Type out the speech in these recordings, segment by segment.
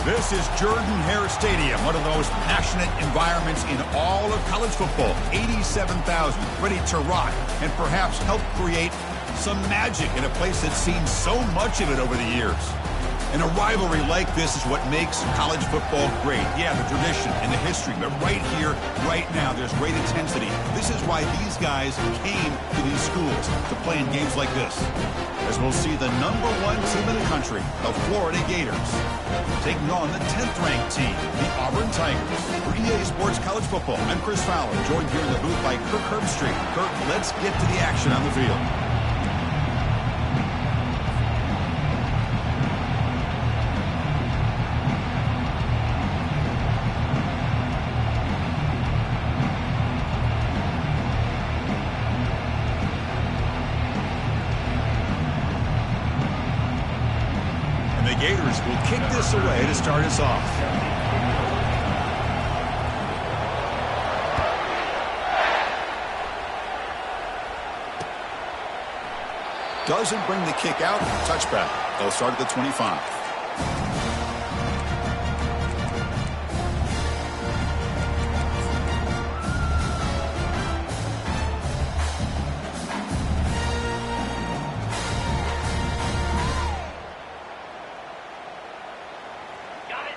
This is Jordan-Hare Stadium, one of the most passionate environments in all of college football. 87,000 ready to rock and perhaps help create some magic in a place that's seen so much of it over the years. And a rivalry like this is what makes college football great. Yeah, the tradition and the history, but right here, right now, there's great intensity. This is why these guys came to these schools to play in games like this. As we'll see the #1 team in the country, the Florida Gators, taking on the 10th-ranked team, the Auburn Tigers. For EA Sports College Football, I'm Chris Fowler, joined here in the booth by Kirk Herbstreit. Kirk, let's get to the action on the field. Gators will kick this away to start us off. Doesn't bring the kick out. Touchback. They'll start at the 25.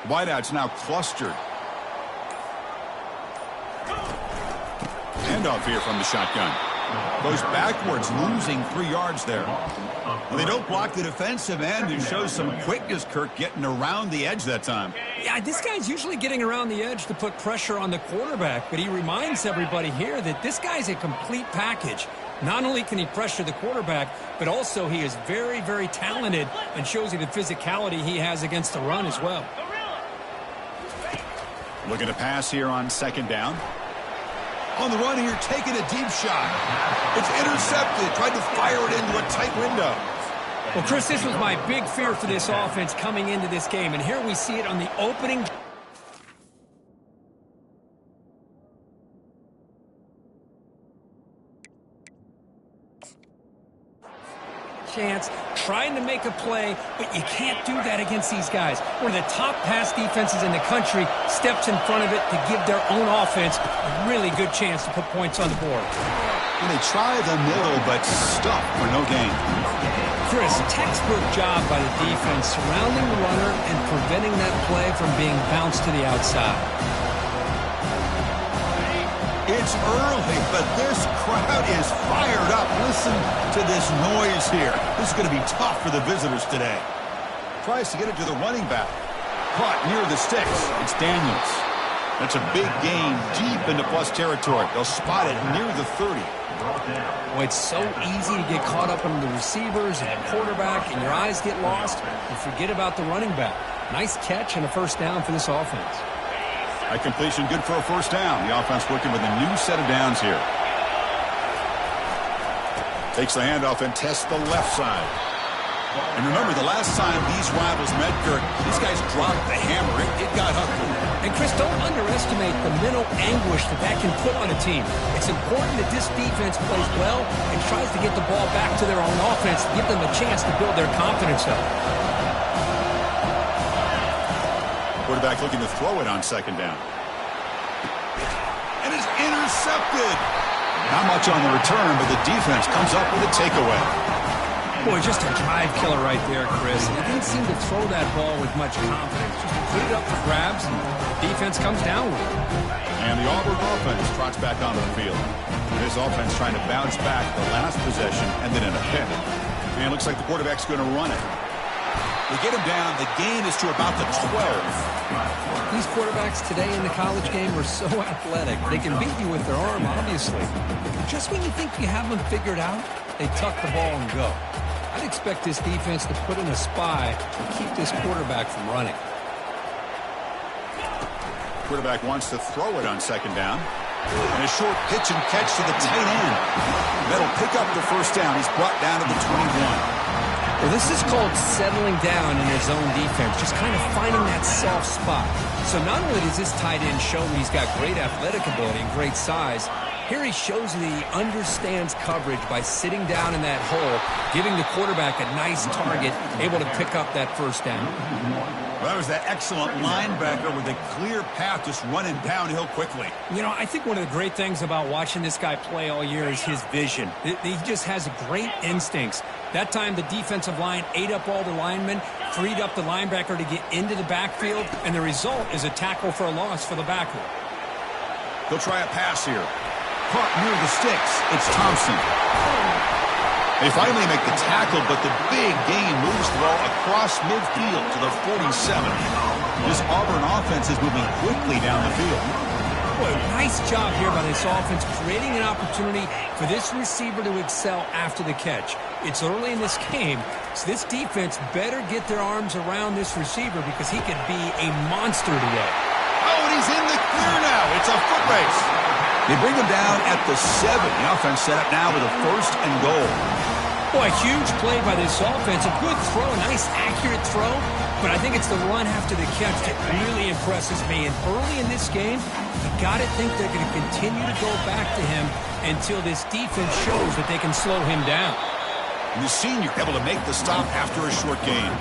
Wideouts now clustered. Handoff here from the shotgun. Goes backwards, losing 3 yards there. Well, they don't block the defensive end, who shows some quickness, Kirk, getting around the edge that time. Yeah, this guy's usually getting around the edge to put pressure on the quarterback, but he reminds everybody here that this guy's a complete package. Not only can he pressure the quarterback, but also he is very, very talented and shows you the physicality he has against the run as well. Looking to pass here on 2nd down. On the run here, taking a deep shot. It's intercepted. Tried to fire it into a tight window. Well, Chris, this was my big fear for this offense coming into this game, and here we see it on the opening. Chance, trying to make a play, but you can't do that against these guys. One of the top pass defenses in the country steps in front of it to give their own offense a really good chance to put points on the board. And they try the middle, but stuck for no gain. Chris, textbook job by the defense surrounding the runner and preventing that play from being bounced to the outside. It's early, but this crowd is fired up. Listen to this noise here. This is going to be tough for the visitors today. Tries to get it to the running back. Caught near the sticks. It's Daniels. That's a big gain deep into plus territory. They'll spot it near the 30. Well, it's so easy to get caught up in the receivers and the quarterback, and your eyes get lost. You forget about the running back. Nice catch and a first down for this offense. A completion good for a first down. The offense working with a new set of downs here. Takes the handoff and tests the left side. And remember, the last time these rivals met, Kirk, these guys dropped the hammer. It got ugly. And, Chris, don't underestimate the mental anguish that can put on a team. It's important that this defense plays well and tries to get the ball back to their own offense to give them a chance to build their confidence up. Quarterback looking to throw it on 2nd down. And it's intercepted. Not much on the return, but the defense comes up with a takeaway. Boy, just a drive killer right there, Chris. He didn't seem to throw that ball with much confidence. Just put it up for grabs, and the defense comes down with it. And the Auburn offense trots back onto the field. This offense trying to bounce back the last possession and then in a pick. And it looks like the quarterback's going to run it. They get him down. The gain is to about the 12. These quarterbacks today in the college game are so athletic. They can beat you with their arm, obviously. But just when you think you have them figured out, they tuck the ball and go. I'd expect this defense to put in a spy to keep this quarterback from running. Quarterback wants to throw it on 2nd down. And a short pitch and catch to the tight end. That'll pick up the first down. He's brought down to the 21. Well, this is called settling down in his own defense, just kind of finding that soft spot. So not only does this tight end show that he's got great athletic ability and great size, Here he shows that he understands coverage by sitting down in that hole, giving the quarterback a nice target, able to pick up that first down. Well, that was that excellent linebacker with a clear path just running downhill quickly. You know, I think one of the great things about watching this guy play all year is his vision. He just has great instincts. That time the defensive line ate up all the linemen, freed up the linebacker to get into the backfield, and the result is a tackle for a loss for the backer. He'll try a pass here. Caught near the sticks. It's Thompson. They finally make the tackle, but the big gain moves the ball across midfield to the 47. This Auburn offense is moving quickly down the field. Boy, nice job here by this offense, creating an opportunity for this receiver to excel after the catch. It's early in this game, so this defense better get their arms around this receiver because he could be a monster today. Oh, and he's in the clear now. It's a foot race. They bring him down at the 7. The offense set up now with a 1st and goal. Boy, a huge play by this offense. A good throw, a nice accurate throw. But I think it's the run after the catch that really impresses me. And early in this game, you got to think they're going to continue to go back to him until this defense shows that they can slow him down. And the senior able to make the stop after a short gain.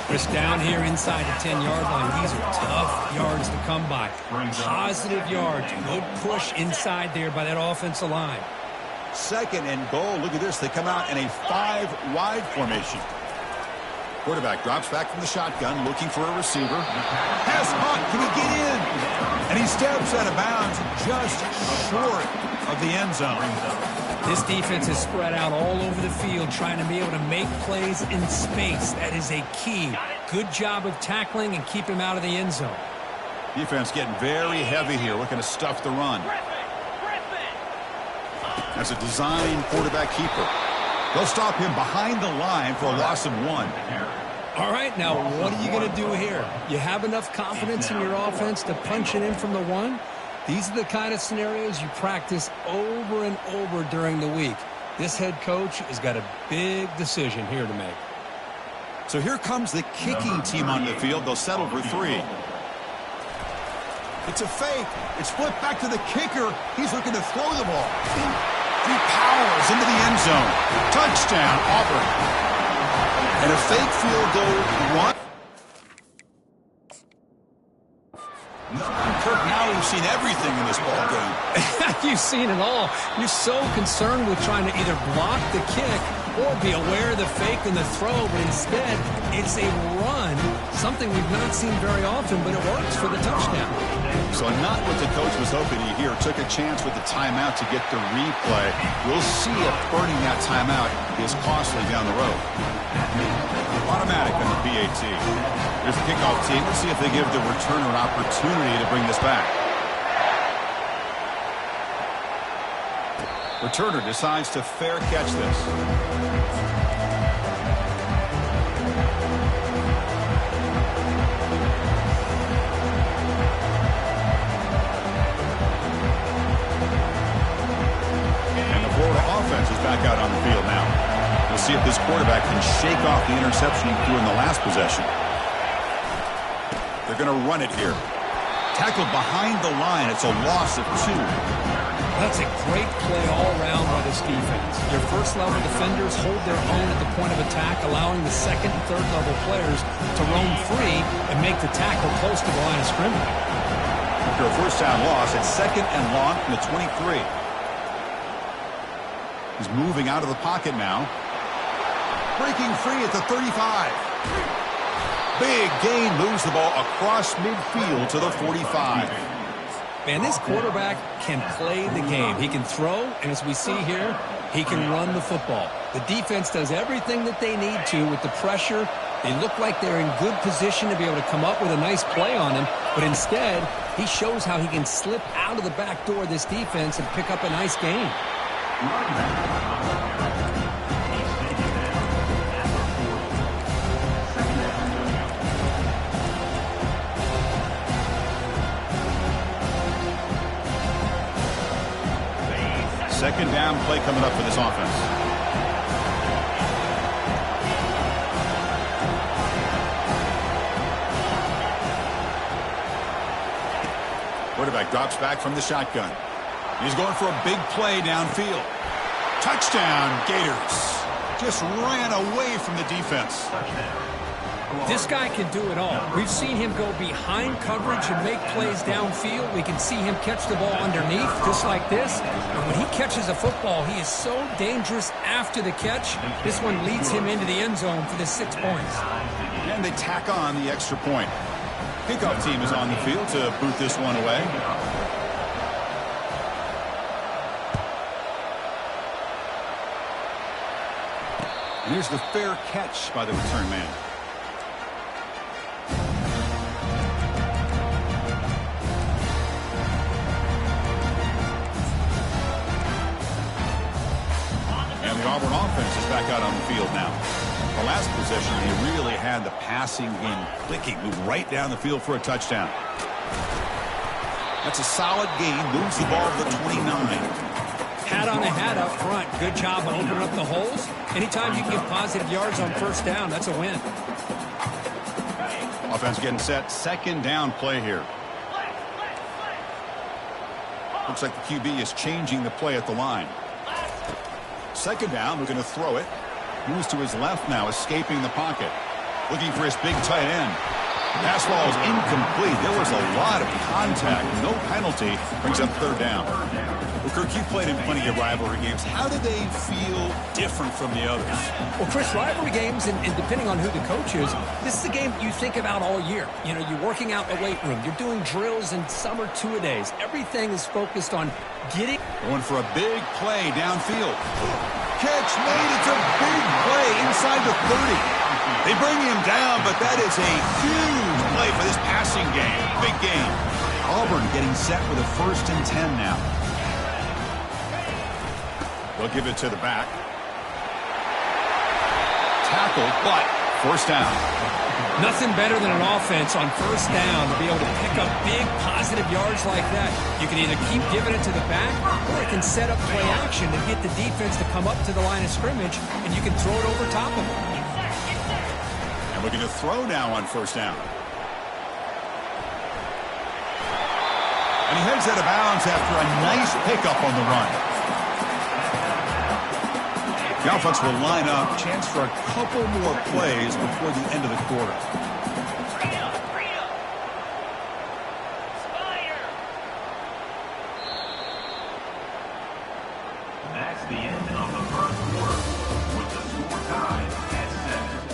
Just down here inside the 10-yard line. These are tough yards to come by. Positive yards. Good push inside there by that offensive line. 2nd and goal. Look at this. They come out in a 5-wide formation. Quarterback drops back from the shotgun, looking for a receiver. Pass hot. Can he get in? And he steps out of bounds just short of the end zone. This defense is spread out all over the field, trying to be able to make plays in space. That is a key. Good job of tackling and keep him out of the end zone. Defense getting very heavy here, looking to stuff the run. As a design quarterback keeper. They'll stop him behind the line for a loss of 1. All right, now what are you going to do here? You have enough confidence in your offense to punch it in from the 1? These are the kind of scenarios you practice over and over during the week. This head coach has got a big decision here to make. So here comes the kicking team on the field. They'll settle for 3. It's a fake. It's flipped back to the kicker. He's looking to throw the ball. He powers into the end zone. Touchdown, Auburn. And a fake field goal run. Kirk, now we've seen everything in this ball game. You've seen it all. You're so concerned with trying to either block the kick or be aware of the fake and the throw, but instead it's a run, something we've not seen very often, but it works for the touchdown. So not what the coach was hoping to hear. Took a chance with the timeout to get the replay. We'll see if burning that timeout is costly down the road. Automatic on the PAT. There's the kickoff team. Let's see if they give the returner an opportunity to bring this back. Returner decides to fair catch this. And the Florida offense is back out on the field now. We'll see if this quarterback can shake off the interception he threw in the last possession. They're going to run it here. Tackled behind the line. It's a loss of 2. That's a great play all around by this defense. Your first-level defenders hold their own at the point of attack, allowing the second and third-level players to roam free and make the tackle close to the line of scrimmage. After a first-down loss, it's 2nd and long from the 23. He's moving out of the pocket now. Breaking free at the 35. Big gain, moves the ball across midfield to the 45. Man, this quarterback can play the game. He can throw, and as we see here, he can run the football. The defense does everything that they need to with the pressure. They look like they're in good position to be able to come up with a nice play on him, but instead, he shows how he can slip out of the back door of this defense and pick up a nice gain. Second down play coming up for this offense. Quarterback drops back from the shotgun. He's going for a big play downfield. Touchdown, Gators. Just ran away from the defense. This guy can do it all. We've seen him go behind coverage and make plays downfield. We can see him catch the ball underneath, just like this. And when he catches a football, he is so dangerous after the catch. This one leads him into the end zone for the 6 points. And they tack on the extra point. Kickoff team is on the field to boot this one away. And here's the fair catch by the return man. And the Auburn offense is back out on the field now. The last possession, they really had the passing game clicking. Moved right down the field for a touchdown. That's a solid gain. Moves the ball to the 29. Hat on a hat up front. Good job of opening up the holes. Anytime you can get positive yards on first down, that's a win. Offense getting set. Second down play here. Looks like the QB is changing the play at the line. Second down, looking to throw it. Moves to his left now, escaping the pocket. Looking for his big tight end. Pass ball is incomplete. There was a lot of contact. No penalty. Brings up third down. Well, Kirk, you played in plenty of rivalry games. How do they feel different from the others? Well, Chris, rivalry games, and depending on who the coach is, this is a game you think about all year. You know, you're working out in the weight room. You're doing drills and summer two-a-days. Everything is focused on getting... Going for a big play downfield. Catch made. It's a big play inside the 30. They bring him down, but that is a huge play for this passing game. Big game. Auburn getting set with a 1st and 10 now. They'll give it to the back. Tackle, but first down. Nothing better than an offense on first down to be able to pick up big positive yards like that. You can either keep giving it to the back, or it can set up play action and get the defense to come up to the line of scrimmage, and you can throw it over top of them. And looking to throw now on first down. And he heads out of bounds after a nice pickup on the run. The offense will line up. Chance for a couple more plays before the end of the quarter. That's the end of the first quarter with the score tied at 7.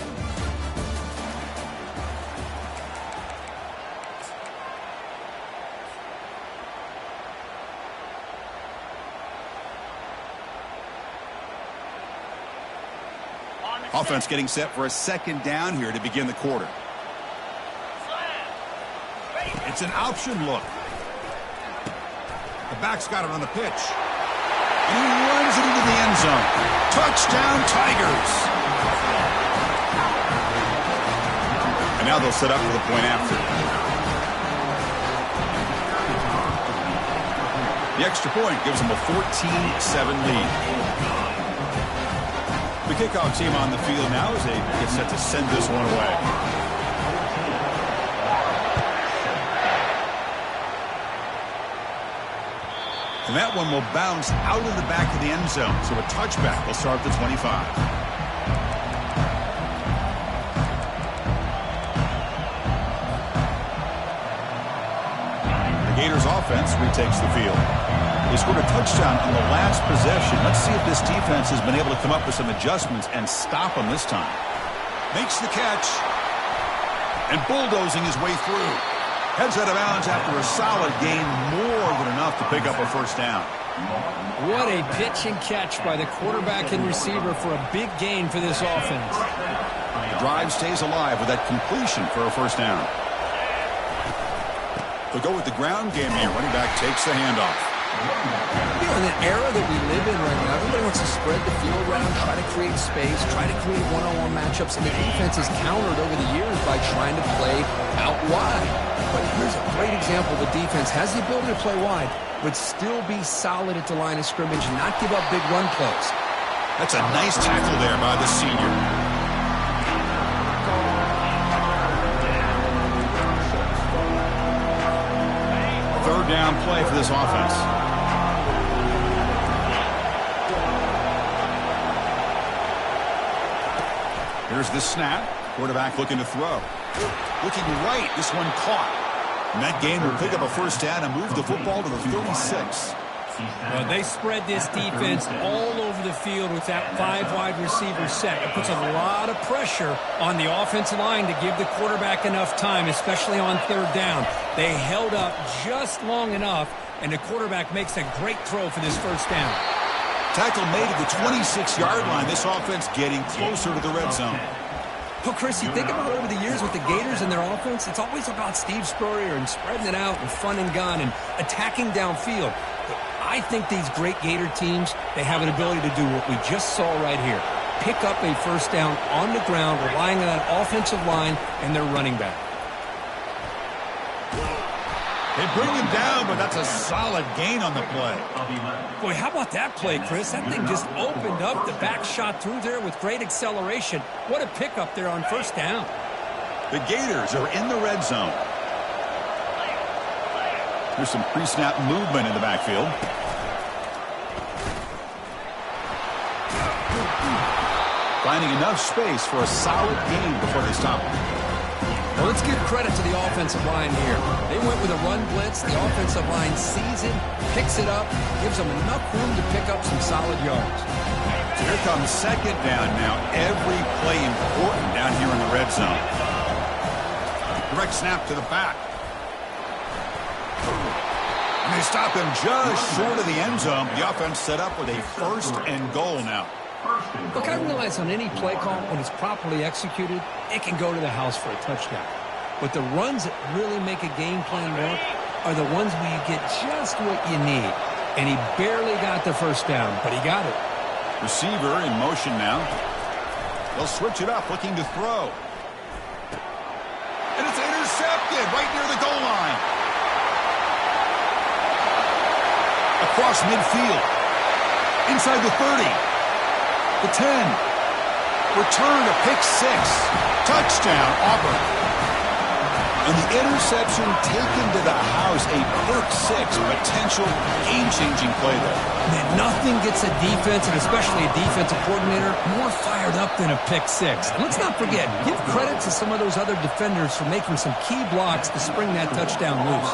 Offense getting set for a second down here to begin the quarter. It's an option look. The back's got it on the pitch. And he runs it into the end zone. Touchdown, Tigers. And now they'll set up for the point after. The extra point gives them a 14-7 lead. The kickoff team on the field now as they get set to send this one away. And that one will bounce out of the back of the end zone. So a touchback will start at the 25. The Gators offense retakes the field. They scored a touchdown on the last possession. Let's see if this defense has been able to come up with some adjustments and stop them this time. Makes the catch. And bulldozing his way through. Heads out of bounds after a solid gain, more than enough to pick up a first down. What a pitch and catch by the quarterback and receiver for a big gain for this offense. The drive stays alive with that completion for a first down. They'll go with the ground game here. Running back takes the handoff. You know, in the era that we live in right now, everybody wants to spread the field around, try to create space, try to create one-on-one matchups, and the defense has countered over the years by trying to play out wide. But here's a great example. The defense has the ability to play wide, but still be solid at the line of scrimmage, not give up big run plays. That's a nice tackle there by the senior. Third down play for this offense. Here's the snap. Quarterback looking to throw. Looking right. This one caught. And that gain will pick up a first down and move the football to the 36. Well, they spread this defense all over the field with that 5 wide receiver set. It puts a lot of pressure on the offensive line to give the quarterback enough time, especially on third down. They held up just long enough, and the quarterback makes a great throw for this first down. Tackle made at the 26-yard line. This offense getting closer to the red zone. Well, Chris, you think about over the years with the Gators and their offense, it's always about Steve Spurrier and spreading it out and fun and gun and attacking downfield. But I think these great Gator teams, they have an ability to do what we just saw right here. Pick up a first down on the ground, relying on that offensive line and their running back. They bring him down, but that's a solid gain on the play. Boy, how about that play, Chris? That thing just opened up. The back shot through there with great acceleration. What a pickup there on first down. The Gators are in the red zone. There's some pre-snap movement in the backfield. Finding enough space for a solid gain before they stop him. Well, let's give credit to the offensive line here. They went with a run blitz. The offensive line sees it, picks it up, gives them enough room to pick up some solid yards. So here comes second down now. Every play important down here in the red zone. Direct snap to the back. And they stop him just short of the end zone. The offense set up with a first and goal now. Look, I realize on any play call, when it's properly executed, it can go to the house for a touchdown. But the runs that really make a game plan work are the ones where you get just what you need. And he barely got the first down, but he got it. Receiver in motion now. They'll switch it up, looking to throw. And it's intercepted right near the goal line. Across midfield. Inside the 30. The 10. Return to pick 6. Touchdown, Auburn. And the interception taken to the house. A pick 6. Potential game-changing play there. Man, nothing gets a defense, and especially a defensive coordinator, more fired up than a pick 6. And let's not forget, give credit to some of those other defenders for making some key blocks to spring that touchdown loose.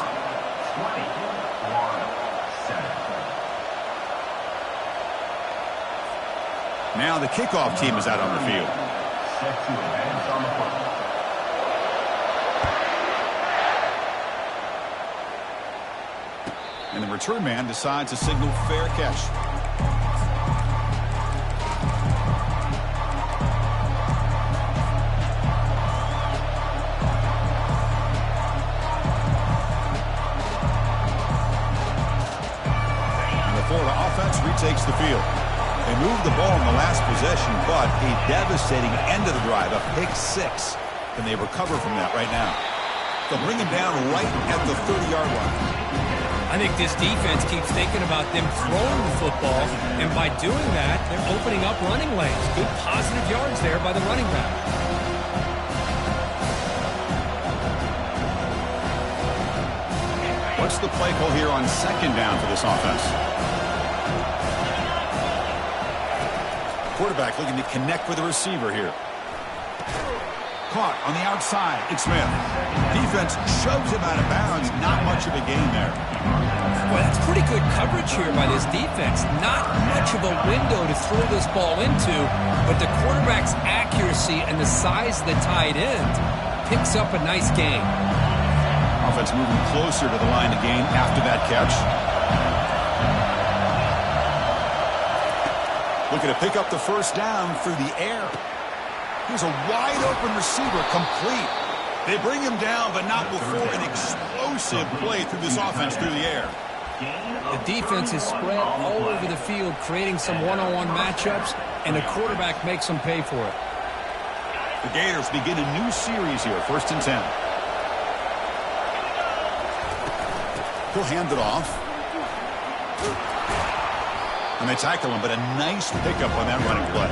Now the kickoff team is out on the field. And the return man decides to signal fair catch. And the Florida offense retakes the field. They moved the ball in the last possession, but a devastating end of the drive, a pick 6. Can they recover from that right now? They'll bring him down right at the 30-yard line. I think this defense keeps thinking about them throwing the football, and by doing that, they're opening up running lanes. Good positive yards there by the running back. What's the play call here on second down for this offense? Quarterback looking to connect with the receiver here. Caught on the outside. It's Smith. Defense shoves him out of bounds. Not much of a gain there. Well, that's pretty good coverage here by this defense. Not much of a window to throw this ball into, but the quarterback's accuracy and the size of the tight end picks up a nice gain. Offense moving closer to the line of gain after that catch. Looking to pick up the first down through the air. Here's a wide-open receiver, complete. They bring him down, but not before an explosive play through this offense through the air. The defense is spread all over the field, creating some one-on-one matchups, and the quarterback makes them pay for it. The Gators begin a new series here, 1st and 10. He'll hand it off. And they tackle him, but a nice pickup on that running play.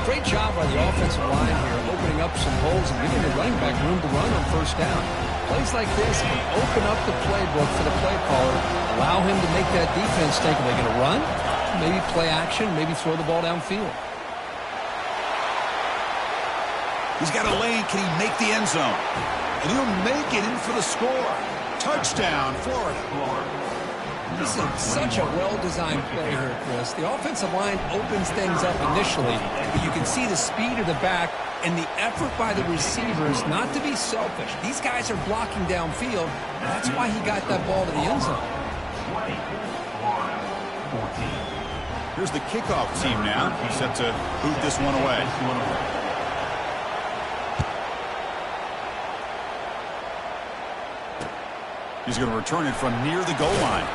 Great job by the offensive line here, opening up some holes and giving the running back room to run on first down. Plays like this can open up the playbook for the play caller, allow him to make that defense think, are they going to run? Maybe play action, maybe throw the ball downfield. He's got a lane. Can he make the end zone? And he'll make it in for the score. Touchdown, Florida. This is such a well-designed play here, Chris. The offensive line opens things up initially, but you can see the speed of the back and the effort by the receivers not to be selfish. These guys are blocking downfield. That's why he got that ball to the end zone. Here's the kickoff team now. Set to boot this one away. He's going to return it from near the goal line.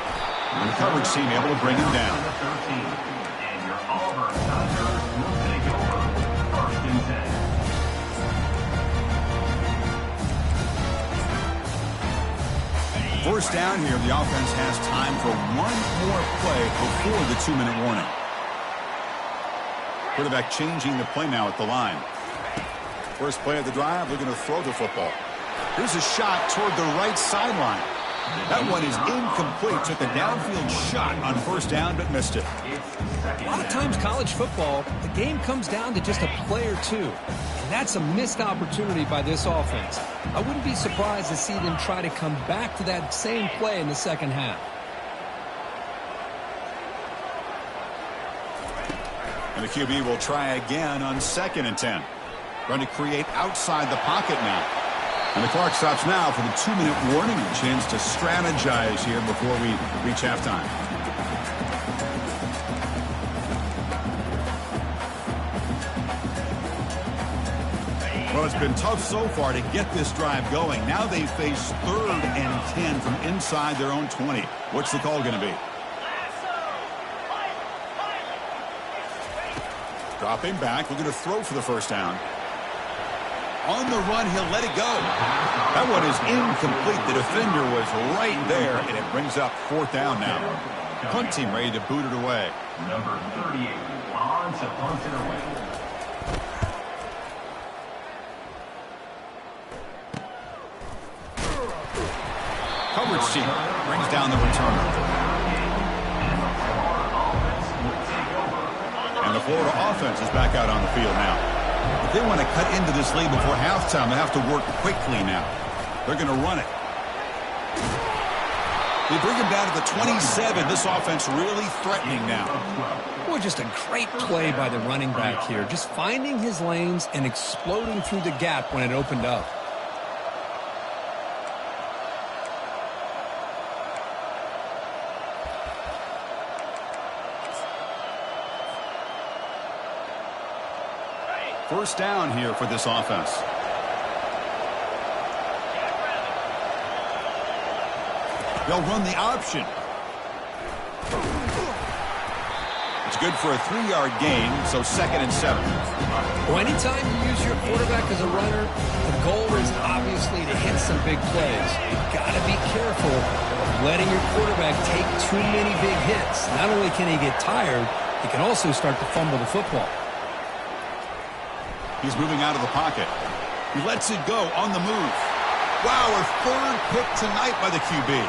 And the coverage team able to bring him down. And your Auburn Tigers will take over 1st and 10. First down here, the offense has time for one more play before the 2-minute warning. Quarterback changing the play now at the line. First play of the drive, looking to throw the football. Here's a shot toward the right sideline. That one is incomplete. Took a downfield shot on first down, but missed it. A lot of times college football, the game comes down to just a play or two. And that's a missed opportunity by this offense. I wouldn't be surprised to see them try to come back to that same play in the second half. And the QB will try again on 2nd and 10. Trying to create outside the pocket now. And the clock stops now for the 2-minute warning. A chance to strategize here before we reach halftime. Well, it's been tough so far to get this drive going. Now they face 3rd and 10 from inside their own 20. What's the call going to be? Dropping back, looking to throw for the first down. On the run, he'll let it go. That one is incomplete. The defender was right there, and it brings up 4th down now. Punt team ready to boot it away. Number 38 on to punt it away. Coverage team brings down the returner. And the Florida offense is back out on the field now. If they want to cut into this lead before halftime, they have to work quickly now. They're going to run it. They bring him down to the 27. This offense really threatening now. Boy, just a great play by the running back here. Just finding his lanes and exploding through the gap when it opened up. First down here for this offense. They'll run the option. It's good for a 3-yard gain, so 2nd and 7. Well, anytime you use your quarterback as a runner, the goal is obviously to hit some big plays. You've got to be careful of letting your quarterback take too many big hits. Not only can he get tired, he can also start to fumble the football. He's moving out of the pocket. He lets it go on the move. Wow, a 3rd pick tonight by the QB.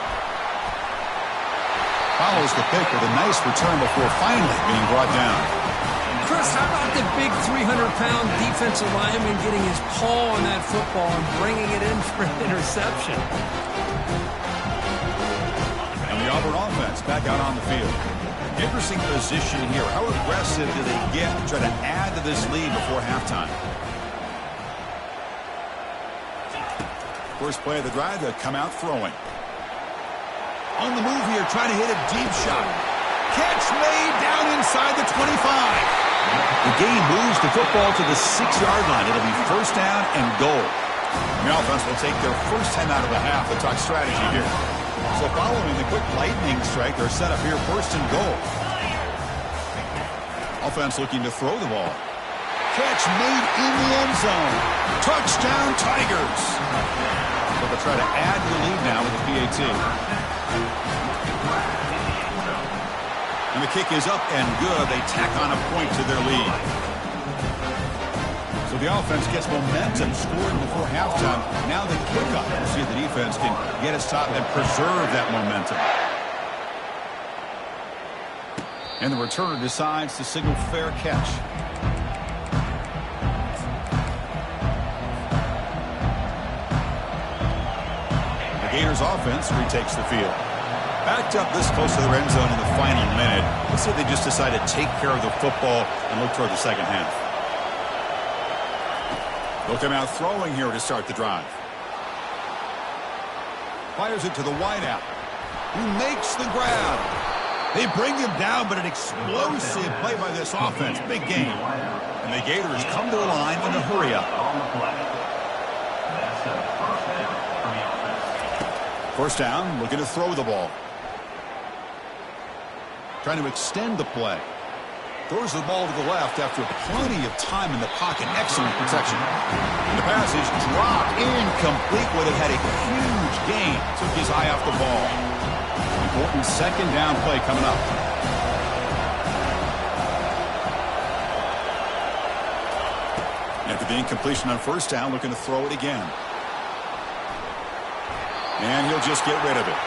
Follows the pick with a nice return before finally being brought down. Chris, how about the big 300-pound defensive lineman getting his paw on that football and bringing it in for an interception? And the Auburn offense back out on the field. Interesting position here. How aggressive do they get to try to add to this lead before halftime? First play of the drive, they'll come out throwing. On the move here, trying to hit a deep shot. Catch made down inside the 25. The game moves the football to the 6-yard line. It'll be first down and goal. The offense will take their first time out of the half. They'll talk strategy here. So following the quick lightning strike, they're set up here first and goal. Offense looking to throw the ball. Catch made in the end zone. Touchdown, Tigers. So they'll try to add to the lead now with the PAT. And the kick is up and good. They tack on a point to their lead. So the offense gets momentum, scoring before halftime. Now the kickoff. We'll see if the defense can get a stop and preserve that momentum. And the returner decides to signal fair catch. Gators offense retakes the field. Backed up this close to the end zone in the final minute. Let's say they just decide to take care of the football and look toward the second half. They'll come out throwing here to start the drive. Fires it to the wideout, who makes the grab. They bring him down, but an explosive play by this offense. Big game. And the Gators come to the line in a hurry-up. First down, looking to throw the ball. Trying to extend the play. Throws the ball to the left after plenty of time in the pocket. Excellent protection. And the pass is dropped. Incomplete. Would have had a huge gain. Took his eye off the ball. Important second down play coming up. After the incompletion on first down, looking to throw it again. And he'll just get rid of it.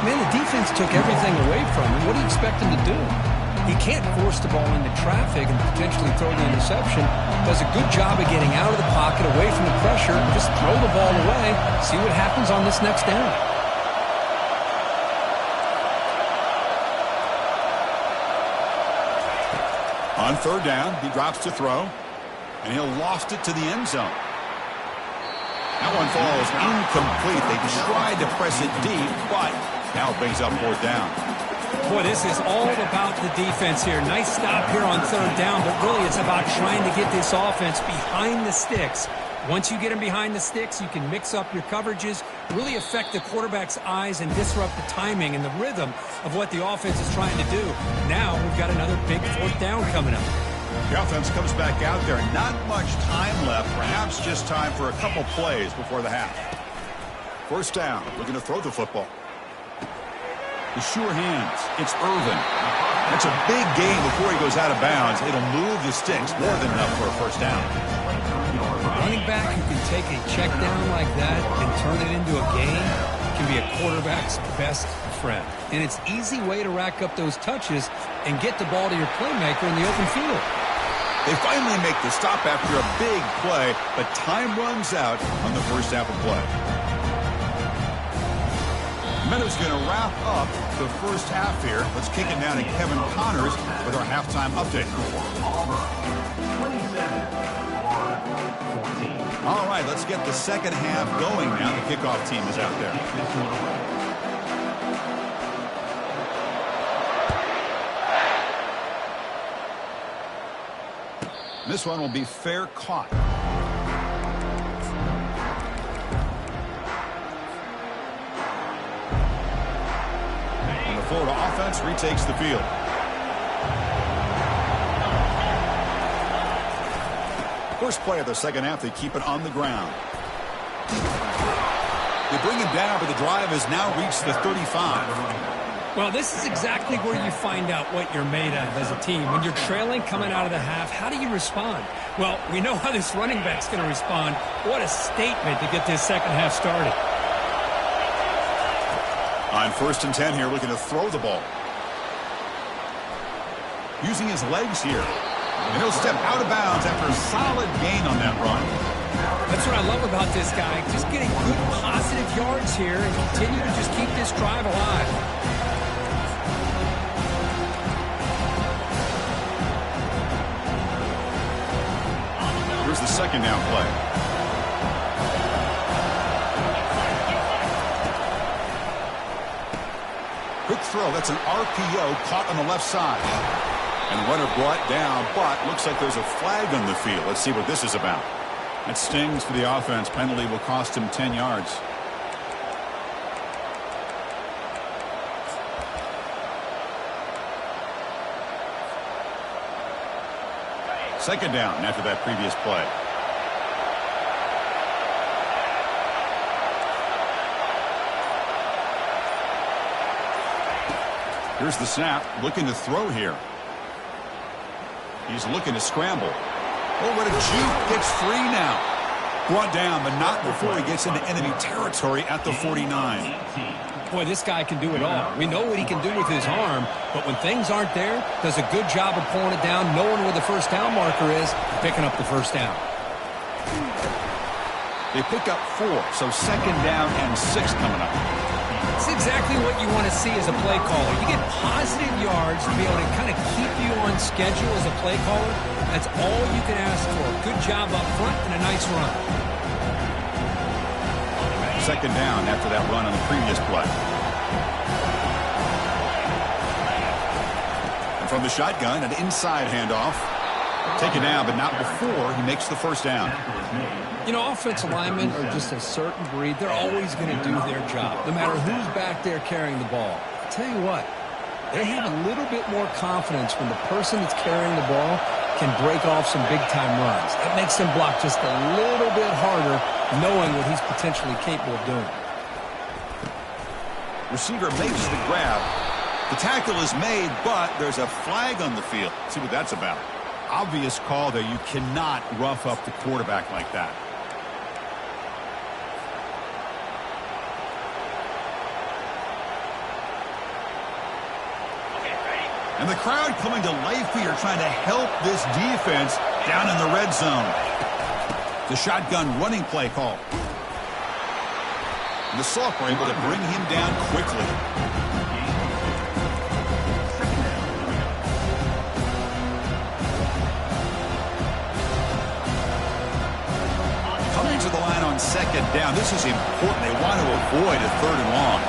Man, the defense took everything away from him. What do you expect him to do? He can't force the ball into traffic and potentially throw the interception. Does a good job of getting out of the pocket, away from the pressure. Just throw the ball away. See what happens on this next down. On third down, he drops to throw, and he'll loft it to the end zone. That one falls incomplete. They tried to press it deep, but now it brings up fourth down. Boy, this is all about the defense here. Nice stop here on third down, but really it's about trying to get this offense behind the sticks. Once you get them behind the sticks, you can mix up your coverages, really affect the quarterback's eyes and disrupt the timing and the rhythm of what the offense is trying to do. Now we've got another big fourth down coming up. The offense comes back out there. Not much time left. Perhaps just time for a couple plays before the half. First down. Looking to throw the football. The sure hands. It's Irvin. That's a big gain before he goes out of bounds. It'll move the sticks. More than enough for a first down. Running back who can take a check down like that and turn it into a gain can be a quarterback's best friend. And it's an easy way to rack up those touches and get the ball to your playmaker in the open field. They finally make the stop after a big play, but time runs out on the first half of play. Meadows going to wrap up the first half here. Let's kick it down to Kevin Connors with our halftime update. All right, let's get the second half going now. The kickoff team is out there. This one will be fair caught. And the Florida offense retakes the field. First play of the second half, they keep it on the ground. They bring him down, but the drive has now reached the 35. Well, this is exactly where you find out what you're made of as a team. When you're trailing coming out of the half, how do you respond? Well, we know how this running back's going to respond. What a statement to get this second half started. On 1st and 10 here, looking to throw the ball. Using his legs here. And he'll step out of bounds after a solid gain on that run. That's what I love about this guy. Just getting good positive yards here and continue to just keep this drive alive. Here's the second down play. Quick throw. That's an RPO caught on the left side. And the runner brought down, but looks like there's a flag on the field. Let's see what this is about. That stings for the offense. Penalty will cost him 10 yards. Second down after that previous play. Here's the snap. Looking to throw here. He's looking to scramble. Oh, what a juke. Gets free now. Brought down, but not before he gets into enemy territory at the 49. Boy, this guy can do it all. We know what he can do with his arm, but when things aren't there, does a good job of pulling it down, knowing where the first down marker is, picking up the first down. They pick up 4, so 2nd down and 6 coming up. It's exactly what you want to see as a play caller. You get positive yards to be able to kind of keep you on schedule as a play caller. That's all you can ask for. Good job up front and a nice run. 2nd down after that run on the previous play. And from the shotgun, an inside handoff. Taken down, but not before he makes the 1st down. You know, offensive linemen are just a certain breed. They're always going to do their job, no matter who's back there carrying the ball. I'll tell you what, they have a little bit more confidence when the person that's carrying the ball can break off some big-time runs. It makes them block just a little bit harder, knowing what he's potentially capable of doing. Receiver makes the grab. The tackle is made, but there's a flag on the field. See what that's about. Obvious call there. You cannot rough up the quarterback like that. And the crowd coming to life here, trying to help this defense down in the red zone. The shotgun running play call. And the Soft were able to bring him down quickly. Coming to the line on 2nd down. This is important. They want to avoid a 3rd and long.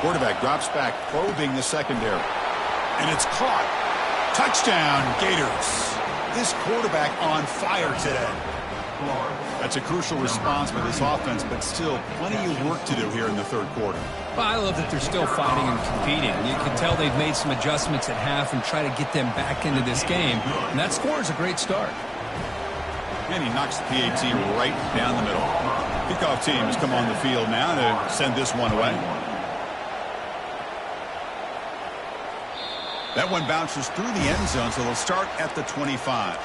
Quarterback drops back, probing the secondary. And it's caught. Touchdown, Gators. This quarterback on fire today. That's a crucial response by this offense, but still plenty of work to do here in the 3rd quarter. Well, I love that they're still fighting and competing. You can tell they've made some adjustments at half and try to get them back into this game. And that score is a great start. And he knocks the PAT right down the middle. Kickoff team has come on the field now to send this one away. That one bounces through the end zone, so they'll start at the 25.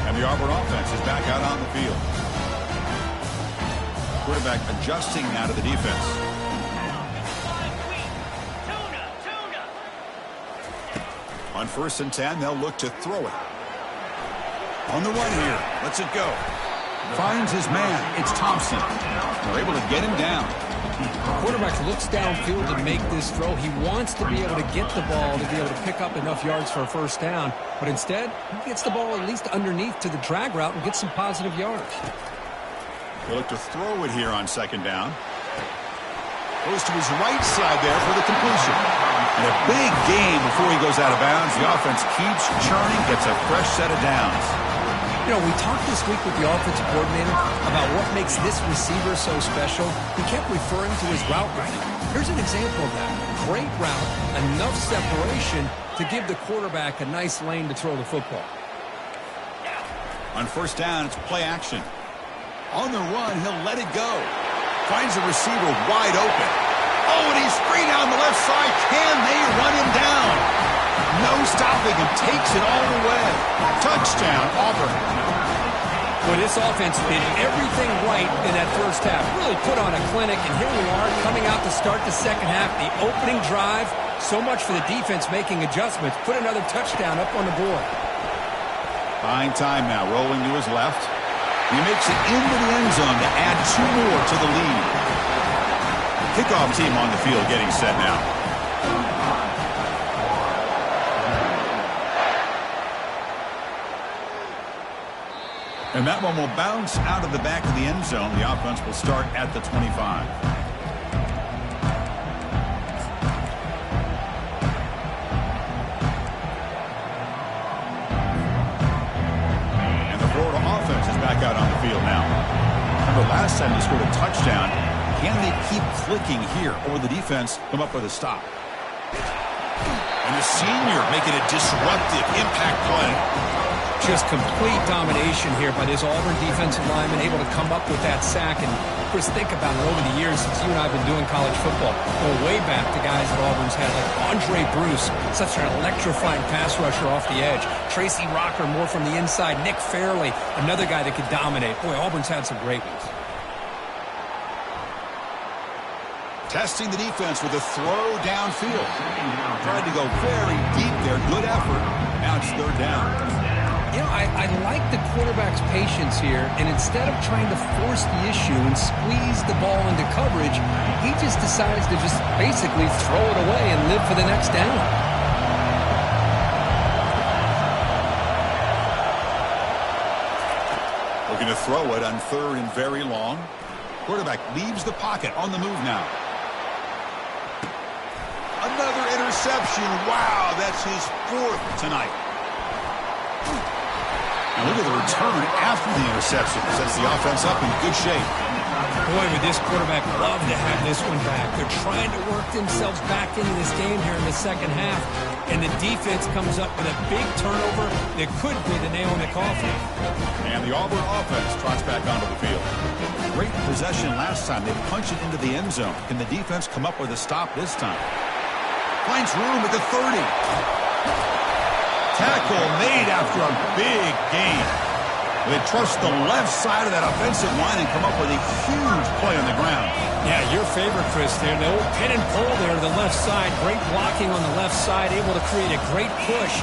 And the Auburn offense is back out on the field. Quarterback adjusting now to the defense. On 1st and 10, they'll look to throw it. On the run here, lets it go. Finds his man. It's Thompson. They're able to get him down. The quarterback looks downfield to make this throw. He wants to be able to get the ball to be able to pick up enough yards for a 1st down. But instead, he gets the ball at least underneath to the drag route and gets some positive yards. They look to throw it here on 2nd down. Goes to his right side there for the completion. And a big gain before he goes out of bounds. The offense keeps churning, gets a fresh set of downs. You know, we talked this week with the offensive coordinator about what makes this receiver so special. He kept referring to his route running. Here's an example of that. Great route, enough separation to give the quarterback a nice lane to throw the football. On 1st down, it's play action. On the run, he'll let it go. Finds the receiver wide open. Oh, and he's free down the left side. Can they run him down? No stopping him. Takes it all the way. Touchdown, Auburn. Well, this offense did everything right in that 1st half. Really put on a clinic, and here we are coming out to start the 2nd half. The opening drive, so much for the defense making adjustments. Put another touchdown up on the board. Fine time now, rolling to his left. He makes it into the end zone to add 2 more to the lead. Kickoff team on the field getting set now. And that one will bounce out of the back of the end zone. The offense will start at the 25. And the Florida offense is back out on the field now. Remember last time they scored a touchdown. Can they keep clicking here, or will the defense come up with a stop? And the senior making a disruptive impact play. Just complete domination here by this Auburn defensive lineman, able to come up with that sack. And Chris, think about it over the years since you and I have been doing college football. Going way back to guys that Auburn's had, like Andre Bruce, such an electrifying pass rusher off the edge. Tracy Rocker, more from the inside. Nick Fairley, another guy that could dominate. Boy, Auburn's had some great ones. Testing the defense with a throw downfield. Tried to go very deep there. Good effort. Now it's third down. You know, I like the quarterback's patience here, and instead of trying to force the issue and squeeze the ball into coverage, he just decides to just basically throw it away and live for the next down. Looking to throw it on third and very long. Quarterback leaves the pocket on the move now. Another interception. Wow, that's his fourth tonight. And look at the return after the interception. Sets the offense up in good shape. Boy, would this quarterback love to have this one back. They're trying to work themselves back into this game here in the second half. And the defense comes up with a big turnover that could be the nail in the coffin. And the Auburn offense trots back onto the field. Great possession last time. They punch it into the end zone. Can the defense come up with a stop this time? Finds room at the 30. Tackle made after a big gain. They trust the left side of that offensive line and come up with a huge play on the ground. Yeah, your favorite, Chris, there. The old pin and pull there to the left side. Great blocking on the left side, able to create a great push.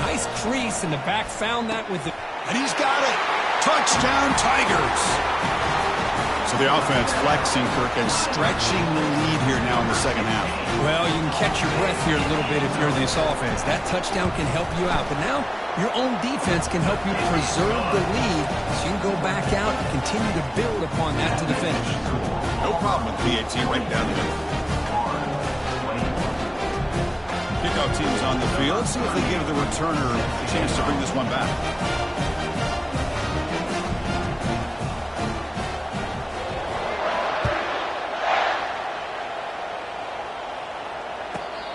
Nice crease, and the back found that with the... And he's got it. Touchdown, Tigers. So the offense flexing, Kirk, and stretching the lead here now in the second half. Well, you can catch your breath here a little bit if you're this offense. That touchdown can help you out. But now your own defense can help you preserve the lead so you can go back out and continue to build upon that to the finish. No problem with PAT right down the middle. Kickoff team's on the field. Let's see if they give the returner a chance to bring this one back.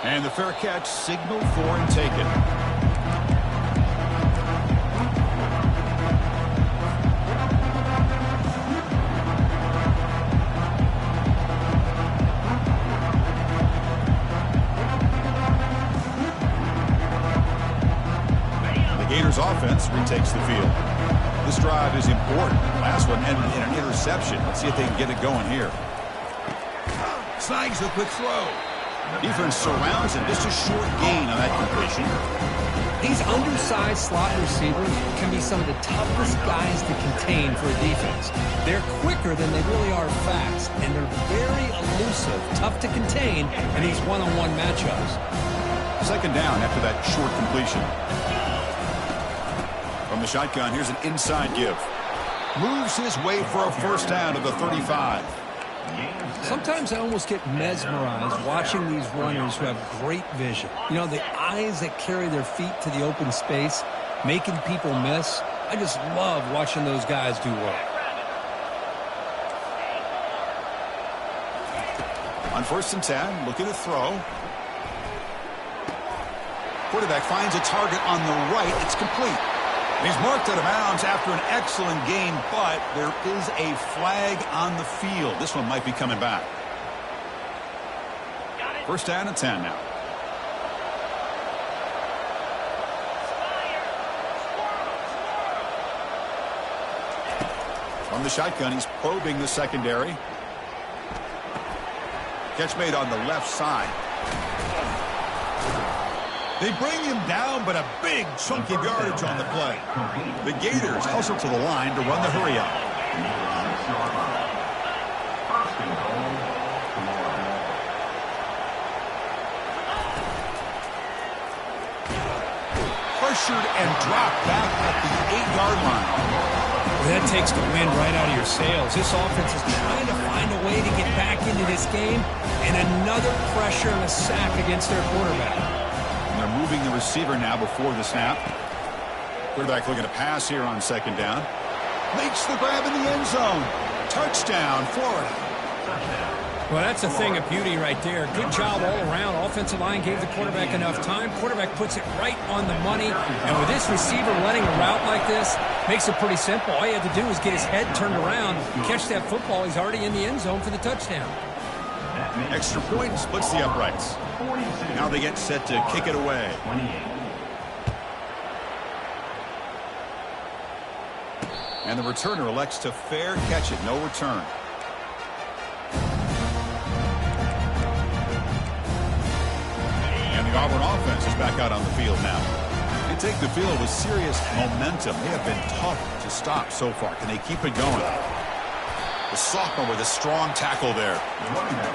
And the fair catch signaled for and taken. The Gators offense retakes the field. This drive is important. Last one ended in an interception. Let's see if they can get it going here. Snags the quick throw. Defense surrounds him. Just a short gain on that completion. These undersized slot receivers can be some of the toughest guys to contain for a defense. They're quicker than they really are fast, and they're very elusive, tough to contain in these one-on-one matchups. Second down after that short completion. From the shotgun, here's an inside give. Moves his way for a first down to the 35. Sometimes I almost get mesmerized watching these runners who have great vision. You know, the eyes that carry their feet to the open space, making people miss. I just love watching those guys do work. On 1st and 10, looking to throw. Quarterback finds a target on the right. It's complete. He's marked out of bounds after an excellent game, but there is a flag on the field. This one might be coming back. First down and 10 now. From the shotgun, he's probing the secondary. Catch made on the left side. They bring him down, but a big chunk of yardage on the play. The Gators hustle to the line to run the hurry up. Pressured and dropped back at the 8-yard line. Well, that takes the wind right out of your sails. This offense is trying to find a way to get back into this game, and another pressure and a sack against their quarterback. They're moving the receiver now before the snap. Quarterback looking to pass here on second down. Makes the grab in the end zone. Touchdown, Florida. Well, that's a thing of beauty right there. Good job all around. Offensive line gave the quarterback enough time. Quarterback puts it right on the money. And with this receiver running a route like this, makes it pretty simple. All you have to do is get his head turned around, catch that football. He's already in the end zone for the touchdown. Extra point splits the uprights. Now they get set to kick it away. And the returner elects to fair catch it. No return. And the Auburn offense is back out on the field now. They take the field with serious momentum. They have been tough to stop so far. Can they keep it going? The sophomore with a strong tackle there.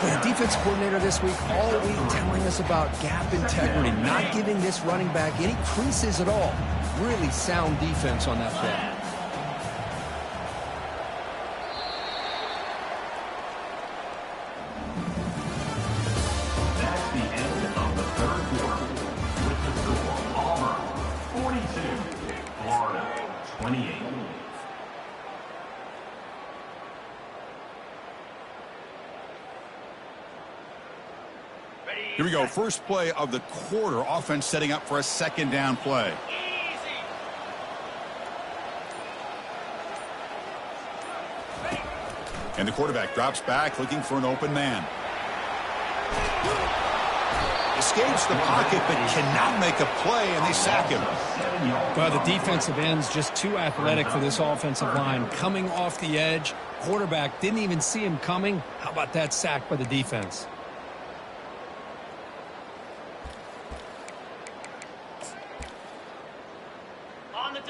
The defense coordinator this week all week telling us about gap integrity, not giving this running back any creases at all. Really sound defense on that play. That's the end of the third quarter. With the score, Auburn 42, Florida 28. Here we go. First play of the quarter. Offense setting up for a second down play. And the quarterback drops back looking for an open man. Escapes the pocket but cannot make a play, and they sack him. Well, the defensive end's just too athletic for this offensive line. Coming off the edge, quarterback didn't even see him coming. How about that sack by the defense?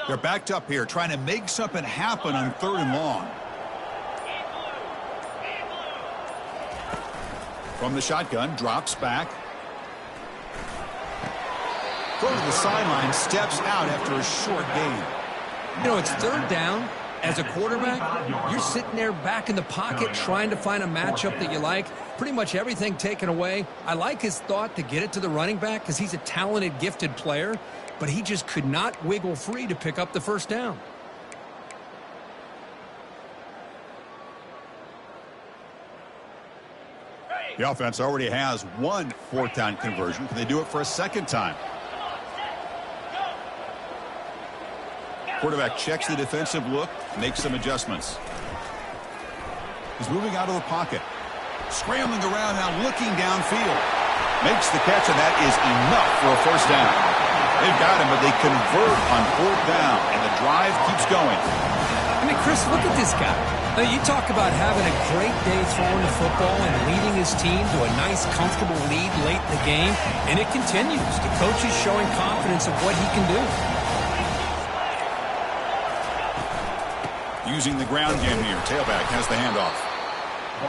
They're backed up here trying to make something happen on 3rd and long. From the shotgun, drops back. Throw to the sideline, steps out after a short gain. You know, it's 3rd down. As a quarterback, you're sitting there back in the pocket trying to find a matchup that you like. Pretty much everything taken away. I like his thought to get it to the running back because he's a talented, gifted player, but he just could not wiggle free to pick up the first down. The offense already has one 4th down conversion. Can they do it for a second time? Quarterback checks the defensive look, makes some adjustments. He's moving out of the pocket. Scrambling around now, looking downfield. Makes the catch, and that is enough for a first down. They've got him, but they convert on 4th down, and the drive keeps going. I mean, Chris, look at this guy. Now, you talk about having a great day throwing the football and leading his team to a nice, comfortable lead late in the game, and it continues. The coach is showing confidence of what he can do. Using the ground game here. Tailback has the handoff.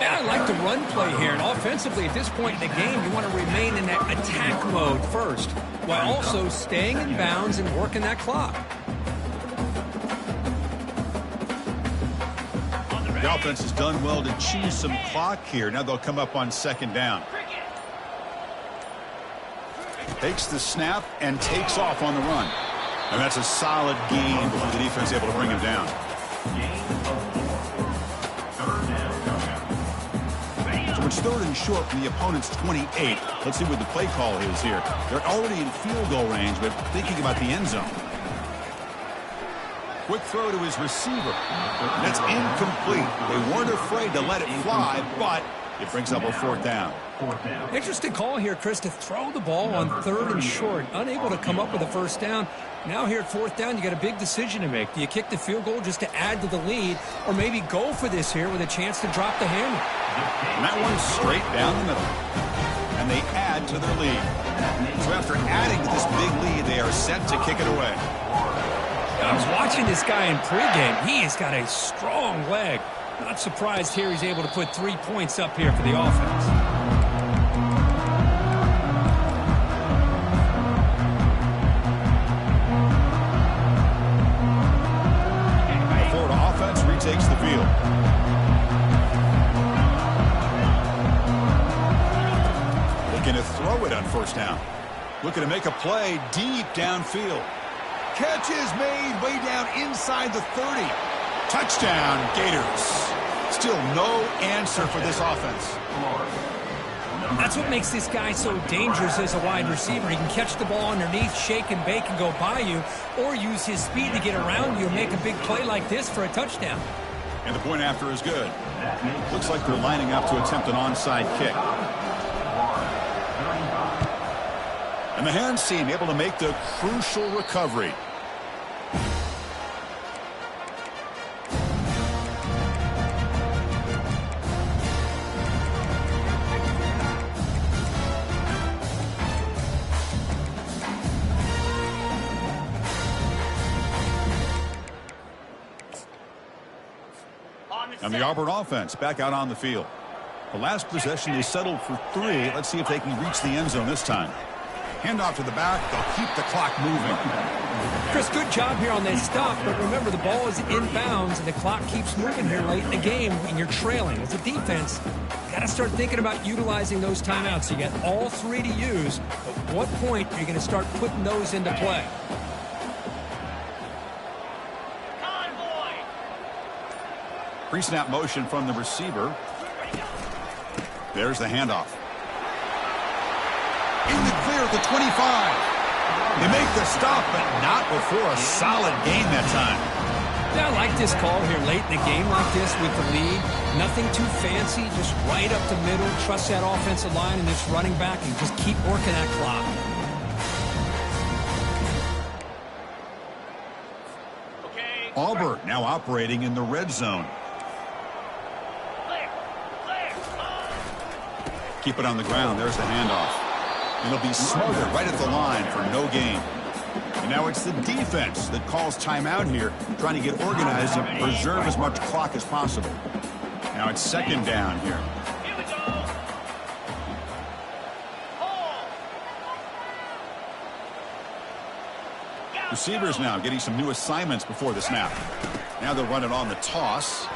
And I like the run play here. And offensively, at this point in the game, you want to remain in that attack mode first, while also staying in bounds and working that clock. The offense has done well to choose some clock here. Now they'll come up on 2nd down. Takes the snap and takes off on the run. And that's a solid gain before the defense able to bring him down. So it's 3rd and short from the opponent's 28. Let's see what the play call is here. They're already in field goal range, but thinking about the end zone. Quick throw to his receiver. That's incomplete. They weren't afraid to let it fly, but it brings up a 4th down. Interesting call here, Chris, to throw the ball on 3rd and short. Unable to come up with a first down. Now here at 4th down, you got a big decision to make. Do you kick the field goal just to add to the lead, or maybe go for this here with a chance to drop the hammer? And that one's straight down the middle. And they add to their lead. So after adding to this big lead, they are set to kick it away. I was watching this guy in pregame. He has got a strong leg. Not surprised here he's able to put 3 points up here for the offense. The Florida offense retakes the field. Looking to throw it on 1st down. Looking to make a play deep downfield. Catch is made way down inside the 30. Touchdown, Gators. Still no answer for this offense. That's what makes this guy so dangerous as a wide receiver. He can catch the ball underneath, shake and bake and go by you, or use his speed to get around you and make a big play like this for a touchdown. And the point after is good. Looks like they're lining up to attempt an onside kick. And the hands team able to make the crucial recovery. And the Auburn offense back out on the field. The last possession, they settled for 3. Let's see if they can reach the end zone this time. Handoff to the back. They'll keep the clock moving. Chris, good job here on that stop, but remember the ball is inbounds and the clock keeps moving here late in the game and you're trailing. As a defense, you got to start thinking about utilizing those timeouts. You got all 3 to use. At what point are you going to start putting those into play? Pre-snap motion from the receiver. There's the handoff. In the clear at the 25. They make the stop, but not before a solid gain that time. Yeah, I like this call here late in the game like this with the lead. Nothing too fancy, just right up the middle. Trust that offensive line and this running back and just keep working that clock. Auburn now operating in the red zone. Keep it on the ground. There's the handoff. And he'll be smothered right at the line for no gain. And now it's the defense that calls timeout here, trying to get organized and preserve as much clock as possible. Now it's second down here. Receivers now getting some new assignments before the snap. Now they'll run it on the toss.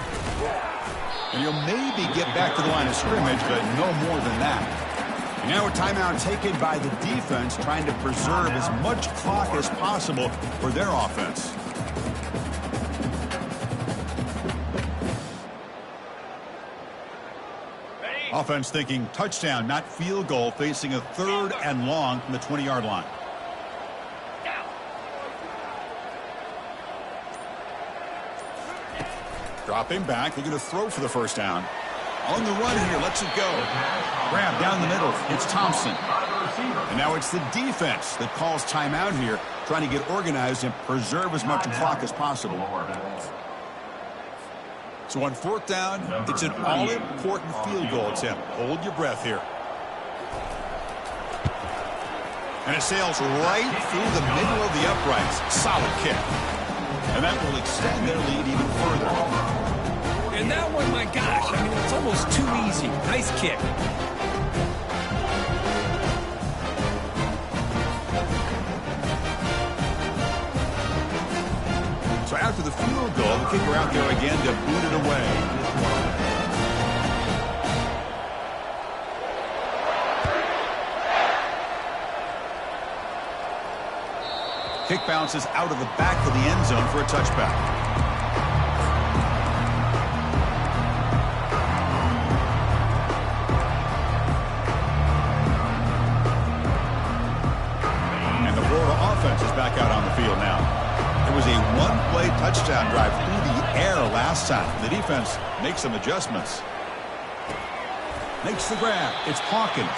And you'll maybe get back to the line of scrimmage, but no more than that. And now a timeout taken by the defense, trying to preserve as much clock as possible for their offense. Offense thinking touchdown, not field goal, facing a 3rd and long from the 20-yard line. Dropping back, they're going to throw for the first down. On the run here, lets it go. Grab down the middle, it's Thompson. And now it's the defense that calls timeout here, trying to get organized and preserve as much clock as possible. So on 4th down, it's an all-important field goal attempt. Hold your breath here. And it sails right through the middle of the uprights. Solid kick. And that will extend their lead even further. And that one, my gosh, I mean, it's almost too easy. Nice kick. So after the field goal, the kicker out there again to boot it away. Kick bounces out of the back of the end zone for a touchback. Back out on the field now. It was a one-play touchdown drive through the air last time. The defense makes some adjustments. Makes the grab. It's Hawkins.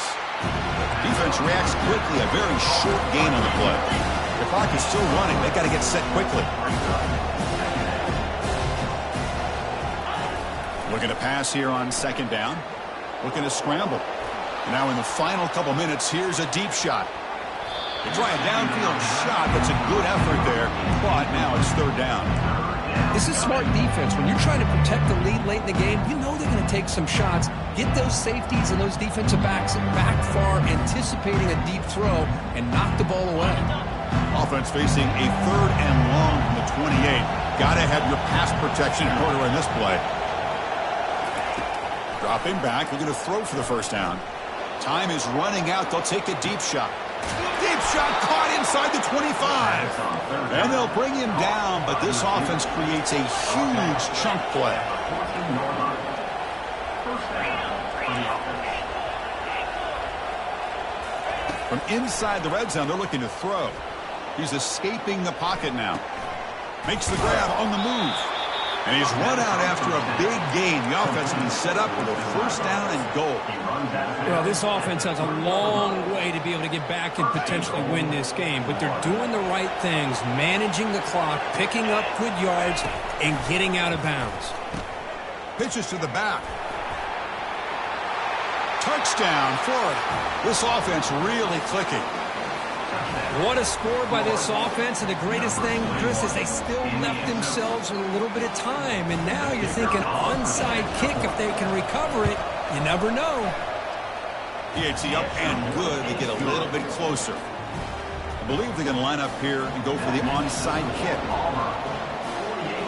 Defense reacts quickly. A very short gain on the play. The clock is still running. They got to get set quickly. Looking to pass here on 2nd down. Looking to scramble. Now in the final couple minutes, here's a deep shot. They try a downfield shot. That's a good effort there. But now it's 3rd down. This is smart defense. When you're trying to protect the lead late in the game, you know they're going to take some shots. Get those safeties and those defensive backs back far, anticipating a deep throw, and knock the ball away. Offense facing a 3rd and long from the 28. Got to have your pass protection in order in this play. Dropping back. They're going to throw for the first down. Time is running out. They'll take a deep shot. Deep shot caught inside the 25. And they'll bring him down, but this offense creates a huge chunk play. From inside the red zone, they're looking to throw. He's escaping the pocket now. Makes the grab on the move. And he's run out after a big gain. The offense has been set up with a 1st down and goal. Well, this offense has a long way to be able to get back and potentially win this game, but they're doing the right things, managing the clock, picking up good yards, and getting out of bounds. Pitches to the back. Touchdown, Florida. This offense really clicking. What a score by this offense, and the greatest thing, Chris, is they still left themselves with a little bit of time, and now you're thinking onside kick if they can recover it. You never know. PHC up and good. They get a little bit closer. I believe they're going to line up here and go for the onside kick. Auburn, 48.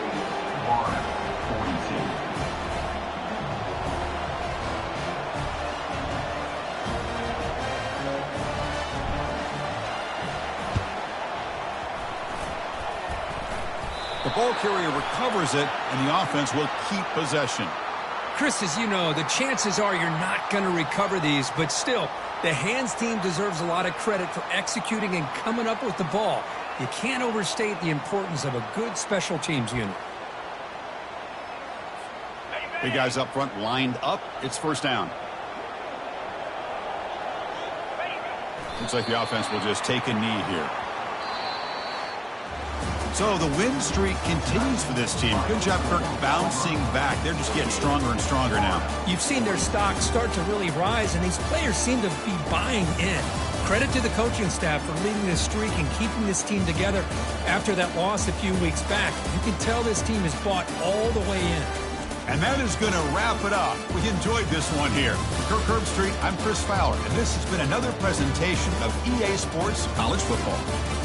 Florida, 42. The ball carrier recovers it, and the offense will keep possession. Chris, as you know, the chances are you're not going to recover these, but still, the hands team deserves a lot of credit for executing and coming up with the ball. You can't overstate the importance of a good special teams unit. Big guys up front lined up. It's first down. Looks like the offense will just take a knee here. So the win streak continues for this team. Good job, Kirk, bouncing back. They're just getting stronger and stronger now. You've seen their stock start to really rise, and these players seem to be buying in. Credit to the coaching staff for leading this streak and keeping this team together after that loss a few weeks back. You can tell this team is bought all the way in. And that is going to wrap it up. We enjoyed this one here. For Kirk Herbstreit, I'm Chris Fowler, and this has been another presentation of EA Sports College Football.